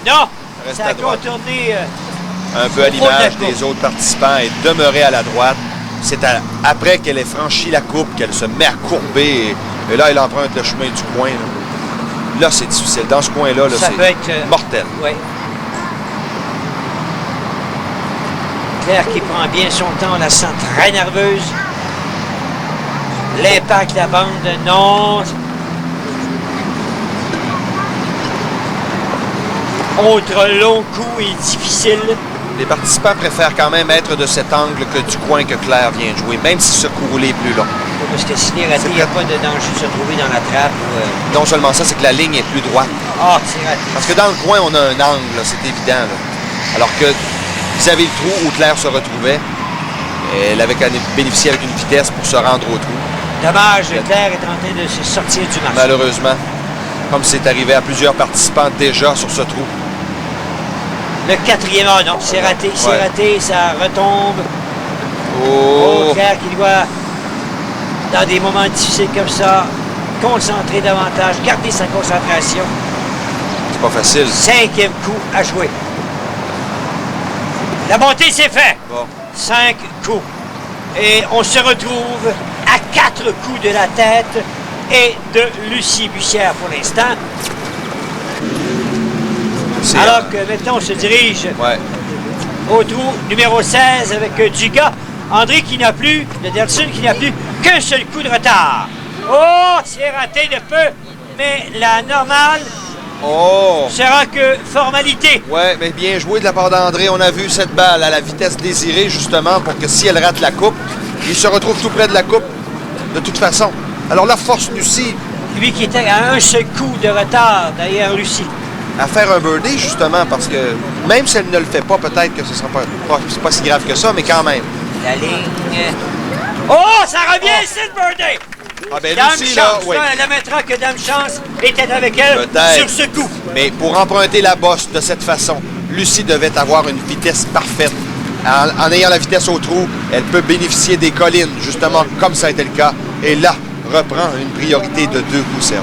Non! Reste Ça à a droite. contourné. Un peu à l'image des autres participants et demeurer à la droite. C'est après qu'elle ait franchi la coupe qu'elle se met à courber. Et là, elle emprunte le chemin du coin. Là, c'est difficile. Dans ce coin-là, là, Ça c'est peut être. mortel. Oui. Claire qui prend bien son temps, on la sent très nerveuse. L'impact de la bande, non. Autre long coup et difficile. Les participants préfèrent quand même être de cet angle que du coin que Claire vient de jouer, même si ce coup roulé est plus long. Parce que si raté, il n'y a pas de danger de se trouver dans la trappe. Non seulement ça, c'est que la ligne est plus droite. Ah, c'est raté. Parce que dans le coin, on a un angle, là, c'est évident. Là. Alors que vis-à-vis le trou où Claire se retrouvait, elle avait bénéficié avec une vitesse pour se rendre au trou. Dommage, Claire est en train de se sortir du match. Malheureusement, comme c'est arrivé à plusieurs participants déjà sur ce trou. Le quatrième, ah non, c'est raté, c'est raté, ça retombe. Oh! Claire qui doit, dans des moments difficiles comme ça, concentrer davantage, garder sa concentration. C'est pas facile. 5e coup à jouer. La montée, c'est fait. Bon. 5 coups. Et on se retrouve à 4 coups de la tête et de Lucie Bussière pour l'instant. Alors que maintenant, on se dirige au trou numéro 16 avec Dugas. André qui n'a plus, le Delson qui n'a plus qu'un seul coup de retard. Oh, c'est raté de peu, mais la normale sera que formalité. Oui, mais bien joué de la part d'André. On a vu cette balle à la vitesse désirée, justement, pour que si elle rate la coupe, il se retrouve tout près de la coupe, de toute façon. Alors la force Lucie. Lui qui était à un seul coup de retard derrière Lucie. À faire un birdie, justement, parce que même si elle ne le fait pas, peut-être que ce ne sera pas si grave que ça, mais quand même. La ligne. Oh, ça revient, c'est le birdie! Ah ben Dame Lucie, Chance, là, elle admettra que Dame Chance était avec elle sur ce coup. Mais pour emprunter la bosse de cette façon, Lucie devait avoir une vitesse parfaite. En ayant la vitesse au trou, elle peut bénéficier des collines, justement, comme ça a été le cas. Et là, reprend une priorité de 2 coups, Serge.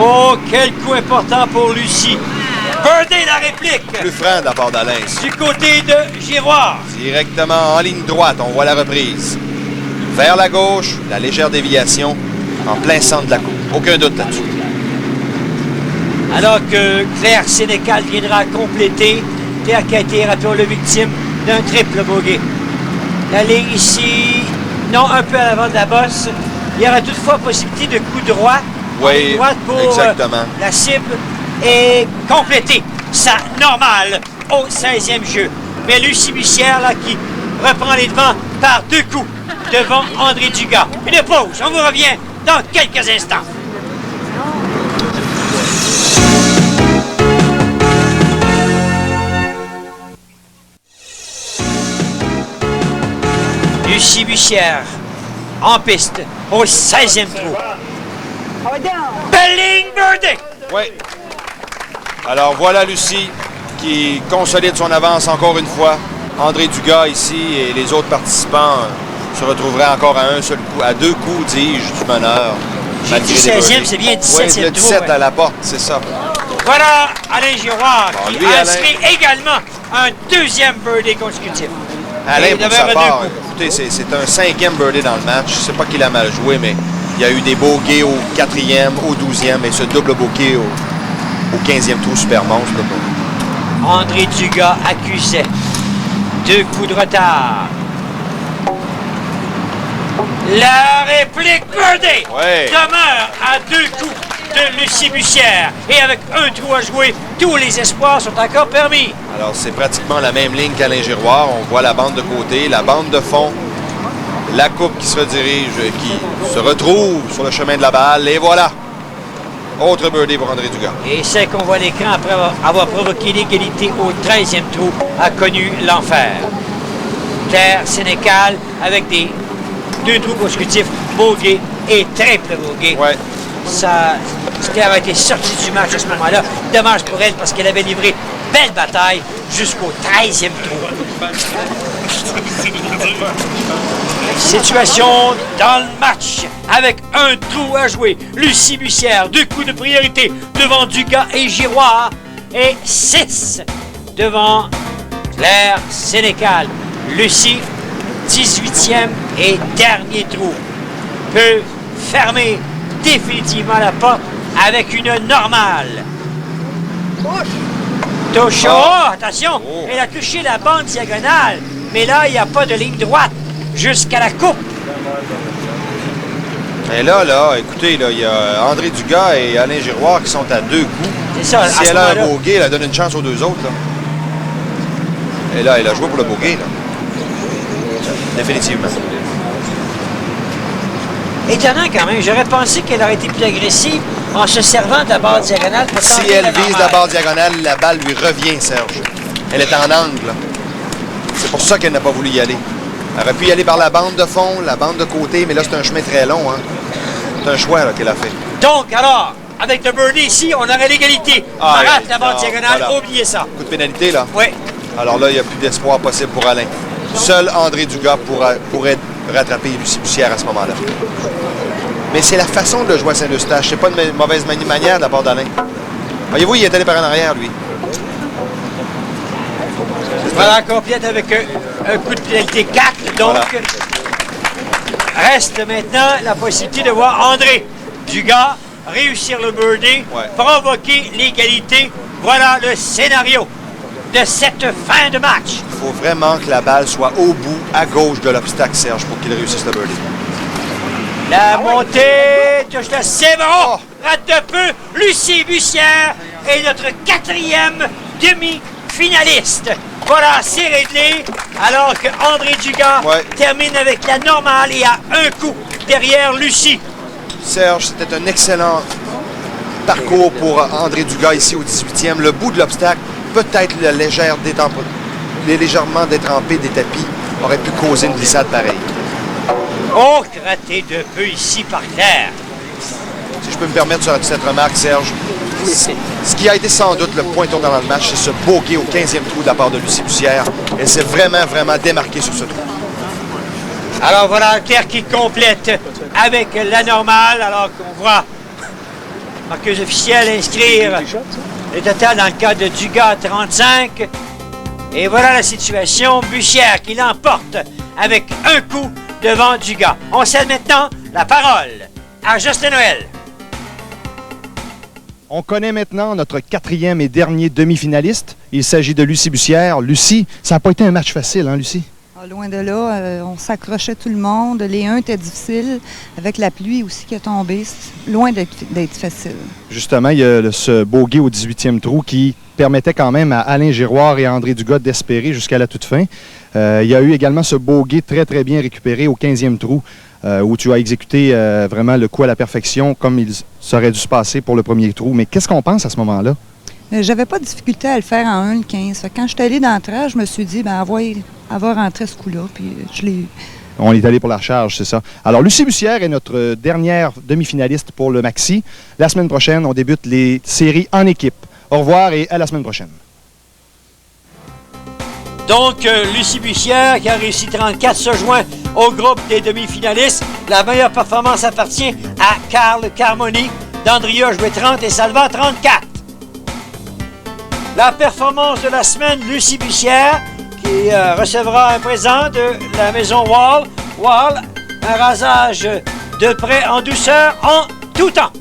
Oh, quel coup important pour Lucie. Birdie la réplique. Plus franc de la part d'Alain. Du côté de Giroir. Directement en ligne droite, on voit la reprise. Vers la gauche, la légère déviation, en plein centre de la coupe. Aucun doute là-dessus. Alors que Claire Sénécal viendra compléter. Claire qui a été, rappelons-le, victime d'un triple bogey. La ligne ici, non, un peu à l'avant de la bosse. Il y aura toutefois possibilité de coup droit. Oui, droite pour exactement. La cible est complétée. Ça, normal, au 16e jeu. Mais Lucie Bussière, là, qui reprend les devants par 2 coups devant André Dugas. Une pause, on vous revient dans quelques instants. Lucie Bussière, en piste, au 16e trou. Belling birdie! Oui. Alors voilà Lucie qui consolide son avance encore une fois. André Dugas ici et les autres participants se retrouveraient encore à un seul coup, à 2 coups, dis-je, du meneur. J'ai dit 16e, c'est bien 17e. Oui, le 17 à la porte, c'est ça. Voilà Alain Giroir qui lui, a Alain... inscrit également un 2e birdie consécutif. Alain, pour sa part, écoutez, c'est un 5e birdie dans le match. Je ne sais pas qu'il a mal joué, mais il y a eu des bogeys au 4e, au 12e et ce double bogey au 15e trou super monstre. André Dugas accusait 2 coups de retard. La réplique birdie demeure à 2 coups de Lucie Bussière. Et avec un trou à jouer, tous les espoirs sont encore permis. Alors, c'est pratiquement la même ligne qu'Alain Giroir. On voit la bande de côté, la bande de fond, la coupe qui se redirige, qui se retrouve sur le chemin de la balle. Et voilà! Autre birdie pour André Dugas. Et celle qu'on voit à l'écran après avoir provoqué l'égalité au 13e trou a connu l'enfer. Claire Sénécal avec des 2 trous consécutifs, bogey et triple bogey. Ouais. Ça, Claire a été sortie du match à ce moment-là. Dommage pour elle parce qu'elle avait livré belle bataille jusqu'au 13e trou. Situation dans le match avec un trou à jouer. Lucie Bussière, 2 coups de priorité devant Dugas et Giroir et 6 devant Claire Sénécal. Lucie, 18e et dernier trou, peut fermer définitivement la porte avec une normale. Touche. Oh, attention, elle a touché la bande diagonale, mais là, il n'y a pas de ligne droite jusqu'à la coupe. Et là, écoutez, il y a André Dugas et Alain Giroir qui sont à 2 coups. C'est ça, si elle a un bogey, elle donne une chance aux 2 autres. Là. Et là, elle a joué pour le bogey, là. Définitivement. Étonnant quand même. J'aurais pensé qu'elle aurait été plus agressive en se servant de la barre diagonale. pour Si tenter elle la vise normale. la barre diagonale, la balle lui revient, Serge. Elle est en angle. C'est pour ça qu'elle n'a pas voulu y aller. Elle aurait pu y aller par la bande de fond, la bande de côté, mais là, c'est un chemin très long. Hein. C'est un choix là, qu'elle a fait. Donc, alors, avec le birdie ici, on aurait l'égalité. Ah, On rate oui, la barre non, diagonale, voilà. oubliez ça. Coup de pénalité, là. Oui. Alors là, il n'y a plus d'espoir possible pour Alain. Seul André Dugas pourrait rattraper Lucie Bussière à ce moment-là. Mais c'est la façon de jouer à Saint-Eustache. C'est pas une mauvaise manière de la part d'Alain. Voyez-vous, il est allé par en arrière, lui. Voilà, complète avec un coup de pénalité 4. Donc, Voilà. reste maintenant la possibilité de voir André Dugas réussir le birdie, Ouais. provoquer l'égalité. Voilà le scénario de cette fin de match. Il faut vraiment que la balle soit au bout, à gauche de l'obstacle, Serge, pour qu'il réussisse le birdie. La montée, touche le Séveron, rate de peu, Lucie Bussière est notre 4e demi-finaliste. Voilà, c'est réglé, alors que André Dugas Ouais. termine avec la normale et à un coup derrière Lucie. Serge, c'était un excellent parcours pour André Dugas ici au 18e. Le bout de l'obstacle, peut-être légèrement détrempé des tapis, aurait pu causer une glissade pareille. Oh, raté de peu ici par Claire. Si je peux me permettre cette remarque, Serge, ce qui a été sans doute le point tournant dans le match, c'est ce bogey au 15e trou de la part de Lucie Bussière. Elle s'est vraiment démarquée sur ce trou. Alors voilà Claire qui complète avec la normale, alors qu'on voit marqueuse officielle inscrire le total dans le cas de Dugas 35. Et voilà la situation. Bussière qui l'emporte avec un coup devant Dugas. On cède maintenant la parole à Justin Noël. On connaît maintenant notre 4e et dernier demi-finaliste. Il s'agit de Lucie Bussière. Lucie, ça n'a pas été un match facile, hein, Lucie? Ah, loin de là, on s'accrochait tout le monde. Les 1 étaient difficiles. Avec la pluie aussi qui est tombée, c'est loin d'être facile. Justement, il y a ce bogey au 18e trou qui permettait quand même à Alain Giroir et à André Dugas d'espérer jusqu'à la toute fin. Il y a eu également ce bogey très bien récupéré au 15e trou où tu as exécuté vraiment le coup à la perfection comme il serait dû se passer pour le premier trou. Mais qu'est-ce qu'on pense à ce moment-là? J'avais pas de difficulté à le faire en 1 le 15. Fait que quand je suis allée d'entrée, je me suis dit, elle va rentrer ce coup-là. Puis je l'ai eu. On est allé pour la recharge, c'est ça. Alors, Lucie Bussière est notre dernière demi-finaliste pour le Maxi. La semaine prochaine, on débute les séries en équipe. Au revoir et à la semaine prochaine. Donc, Lucie Bussière, qui a réussi 34, se joint au groupe des demi-finalistes. La meilleure performance appartient à Carl Carmoni. D'Andrea a joué 30 et Salva 34. La performance de la semaine, Lucie Bussière, qui recevra un présent de la maison Wall. Wall, un rasage de près en douceur en tout temps.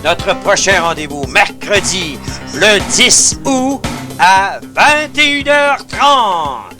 Notre prochain rendez-vous, mercredi, le 10 août, à 21h30.